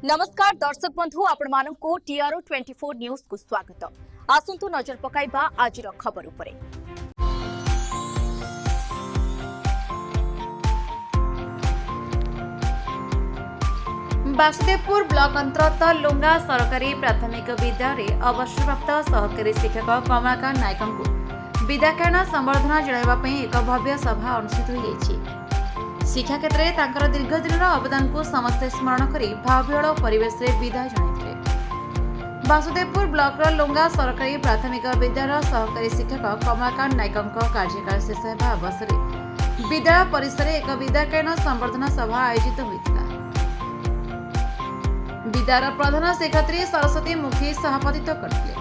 नमस्कार दर्शक बंधु आपण मानक टीआरओ 24 न्यूज को स्वागत। आसंतु नजर पकाइबा आज खबर उपरे। वासुदेवपुर ब्लॉक अंतर्गत लुंगा सरकारी प्राथमिक विद्यालय अवसरप्राप्त सहकारी शिक्षक कमलाकांत नायक विद्याकायन संबर्धना जणाइबा एक भव्य सभा अनुष्ठित हो शिक्षा क्षेत्र में तांकर दीर्घ दिन अवदान को समस्ते स्मरण कर भावविहल परिवेश में विदाय जणाइथिले। वासुदेवपुर ब्लॉक लुंगा सरकारी प्राथमिक विद्यालय सहकारी शिक्षक कमलाकांत नायक कार्यकाल शेष होगा अवसर विद्यालय परिसर में एक विद्याकायन संबर्धना सभा आयोजित होता। विद्यालय प्रधान शिक्षयित्री सरस्वती मुखी सभापतित्व करते।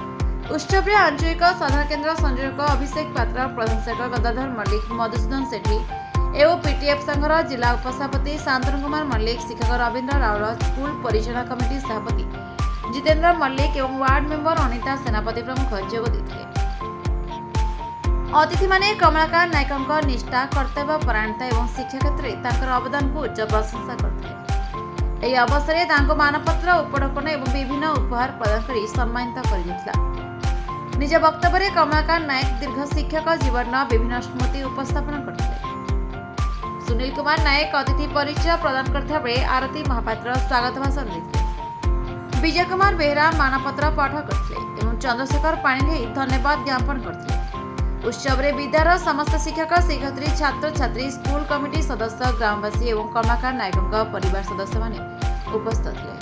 उत्सव में आंचलिक साधारण केन्द्र संयोजक अभिषेक पात्र, प्रधान गदाधर मल्लिक, मधुसूदन सेठी एवं पीटीएफ संघर जिला उपसभापति शांतनु कुमार मल्लिक, शिक्षक रविन्द्र राउल, स्कूल परिचालना कमिटी सभापति जितेन्द्र मल्लिक एवं वार्ड मेंबर अनिता सेनापति प्रमुख जोग देते। अतिथि माने कमलाकांत नायक निष्ठा, कर्तव्य परायणता एवं शिक्षा क्षेत्र में तांकर अवदान को उच्च प्रशंसा करते। ଏହି ଅବସରରେ ତାଙ୍କୁ ମାନପତ୍ର, ଉପଢୌକନ ଏବଂ ବିଭିନ୍ନ ଉପହାର ପ୍ରଦାନ କରି ସମ୍ମାନିତ କରାଯାଇଥିଲା। ନିଜ ବକ୍ତବ୍ୟରେ କମଳାକାନ୍ତ ନାୟକ ଦୀର୍ଘ ଶିକ୍ଷକ ଜୀବନର ବିଭିନ୍ନ ସ୍ମୃତି ଉପସ୍ଥାପନ କରିଥିଲେ। ସୁନୀଲ କୁମାର ନାୟକ ଅତିଥି ପରିଚୟ ପ୍ରଦାନ କରିଥିବା ବେଳେ ଆରତୀ ମହାପାତ୍ର ସ୍ୱାଗତ ଭାଷଣ ଦେଇଥିଲେ। ବିଜୟ କୁମାର ବେହେରା ମାନପତ୍ର ପାଠ କରିଥିଲେ ଏବଂ ଚନ୍ଦ୍ରଶେଖର ପାଣିଗ୍ରାହୀ ଧନ୍ୟବାଦ ଜ୍ଞାପନ କରିଥିଲେ। उत्सव विद्यालय समस्त शिक्षक, शिक्षयित्री, छात्र छात्री, स्कूल कमिटी सदस्य, ग्रामवासी और कमलाकांत नायक परिवार सदस्य माने उपस्थित थे।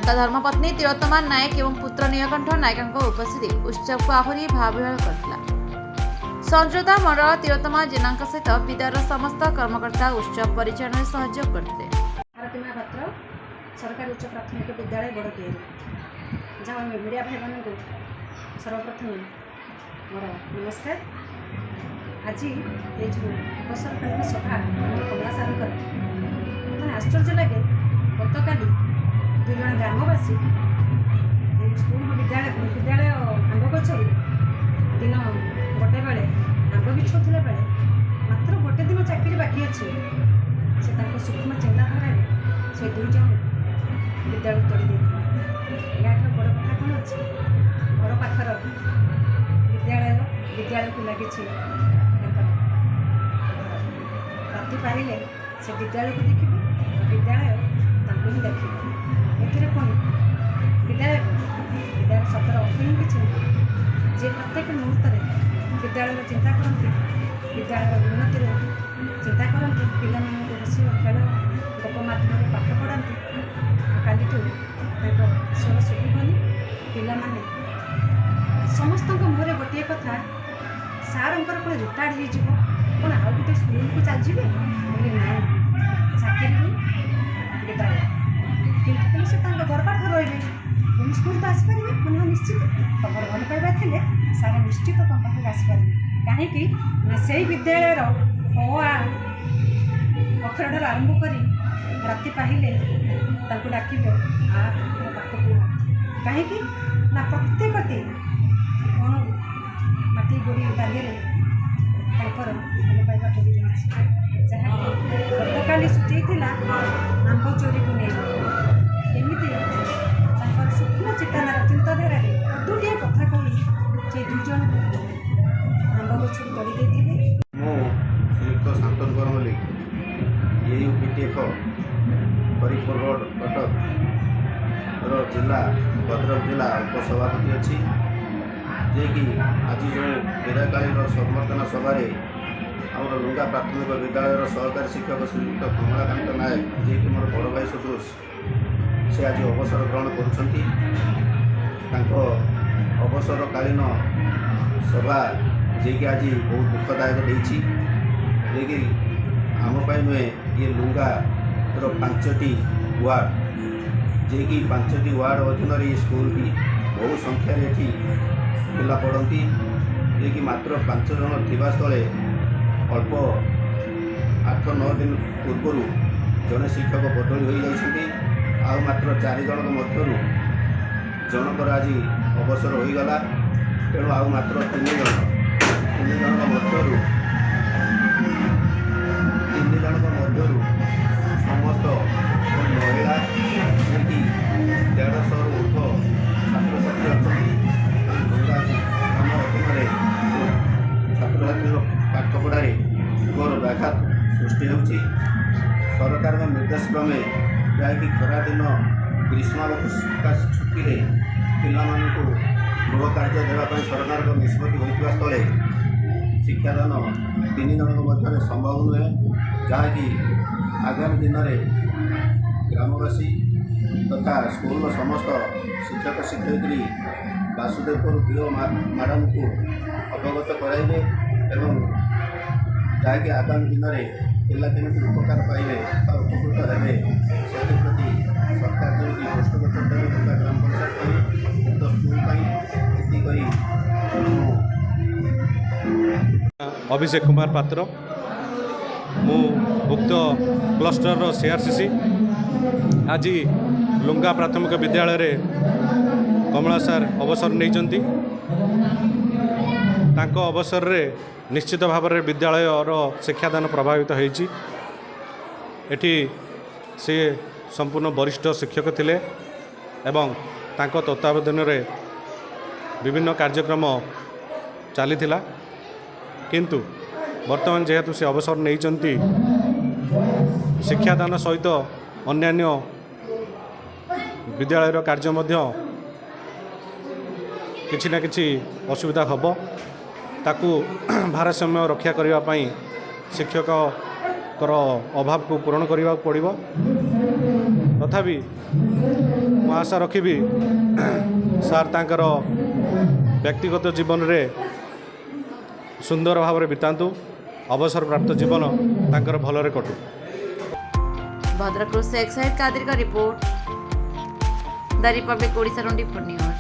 धर्मपत्नी तिलोत्तमा नायक एवं पुत्र नीलकंठ नायक उपस्थिति उत्सव को आहरी भावविहल करथिला। संयोजक मंडल तिलोत्तमा जेना सहित विद्यालय समस्त कर्मकर्ता उत्सव परिचालन में सहयोग करते। आरती महापात्र सरकारी उच्च प्राथमिक विद्यालय बड़किया जहाँ मीडिया भाई मान सर्वप्रथम मोर नमस्कार। आज ये जो अवसरकालीन सभा कमला सार मैंने आश्चर्य लगे। गत काली दुई जन ग्रामवासी स्कूल विद्यालय आंब गचर दिन गोटे बेले आंब बिछुला बेले मात्र गोटे दिन चाकरी बाकी अच्छे से सूक्ष्म चिंताधारा से दुई जन विद्यालय तोड़ी देते। या बड़ कथा कौन अच्छे घर पाखर विद्यालय को लगी राति पारे से विद्यालय को देखिए, विद्यालय ही देखिए। कौन विद्यालय सतर अर्थ ही किसी जे प्रत्येक मुहूर्त विद्यालय चिंता करती, विद्यालय उन्नति चिंता करती, पिला बस खेल गप मध्यम पाठ पढ़ाती। काली स्वर शुभनी पिला समस्त मुहर गोटे कथा सार कौन रिटायर्ड हो कौन आउ गोटे स्कूल को चल जाए ना चाकरी विद्यालय कि से घर पाठ रही स्कूल तो आसपारे मैंने निश्चित तुम भल पाइबा थे सार निश्चित तुम पाखे आसपारे कहीं से विद्यालय अक्षर आरंभ कर राति पाहिले डाक कहीं प्रत्येक कौन माटी गोड़ी डाली भल पाइबा पड़ी जहाँ गत काली सूची आंब चोरी को नहीं केमी सूक्ष्म चिंताधारा दुटे कथा कही से दुई जन आंब गच तोड़ी देते। श्रीयुक्त शांतनु कुमार मल्लिक पीटीएफ हरिपुर रोड कटक जिला भद्रक जिला उपसभापति अच्छी जे कि आज जो विद्याकालीन संबर्धना सभार आम लुंगा प्राथमिक विद्यालय सहकारी शिक्षक श्रीयुक्त कमलाकांत नायक जे कि मोर बड़ भाई सदृश से आज अवसर ग्रहण कर अवसरकालीन सभा जे कि आज बहुत दुखदायक देछि जे कि आमपाई नुहे ये लुंगा 5टी वार्ड जे कि 5टी वार्ड अधीन ये स्कूल की बहु संख्यार ये पिला पढ़ती जे कि मात्र 5 जन थिबा स्थले अल्प 8-9 दिन पूर्व जड़े शिक्षक बदली हो जाती आ मात्र 4 जन मध्य जनकर आज अवसर हो गला। तेणु आ मात्र 3 जन मध्य समस्त महिला ହେଉଛି ସରକାରଙ୍କ ନିର୍ଦ୍ଦେଶ କ୍ରମେ ଯାହାକି ଖରାଦିନ ଗ୍ରୀଷ୍ମାବକାଶ ଛୁଟିରେ ପିଲାମାନଙ୍କୁ ଗୃହ କାର୍ଯ୍ୟ ଦେବା ପାଇଁ ସରକାରଙ୍କ ନିଷ୍ପତ୍ତି ହୋଇଥିବା ସ୍ଥଳେ ଶିକ୍ଷାଦାନ 3 ଜଣଙ୍କ ମଧ୍ୟରେ ସମ୍ଭବ ନୁହେଁ, ଯାହାକି ଆଗାମୀ ଦିନରେ ଗ୍ରାମବାସୀ ତଥା ସ୍କୁଲର ସମସ୍ତ ଶିକ୍ଷକ ଶିକ୍ଷୟିତ୍ରୀ ବାସୁଦେବପୁର ବିଓ ମ୍ୟାଡ଼ାମଙ୍କୁ ଅବଗତ କରାଇବେ ଏବଂ ଯାହାକି ଆଗାମୀ ଦିନରେ ପିଲା କେମିତି ଉପକାର ପାଇବେ ବା ଉପକୃତ ହେବେ ସେଥିପ୍ରତି ସରକାର ଯେମିତି ଦୃଷ୍ଟିଗୋଚର ଦେବେ କିମ୍ବା ଗ୍ରାମ ପଞ୍ଚାୟତ ପାଇଁ ଉକ୍ତ ସ୍କୁଲ ପାଇଁ ଏତିକି ମୁଁ अभिषेक कुमार पात्र मु उक्त क्लस्टर सीआरसीसी आज लुंगा प्राथमिक विद्यालय रे कमला सार अवसर नहीं अवसर रे निश्चित भाव में विद्यालय शिक्षादान प्रभावित होती से संपूर्ण वरिष्ठ शिक्षक थिले एवं तांको तत्वावधान रे विभिन्न कार्यक्रम चली किंतु वर्तमान जेहेतु से अवसर नहीं शिक्षादान सहित अन्यान्य विद्यालय कार्य किछि ना किछि असुविधा हम ताकू भारसाम्य रक्षा करने शिक्षक अभाव को पूरण करने पड़ो तथापि मैं आशा रखी सार तांकर व्यक्तिगत जीवन रे सुंदर भाव में बितातु अवसर प्राप्त जीवन तांकर भलरे कटू। भद्रक से एक्साइड कादिर का report the Republic Odisha 24 news.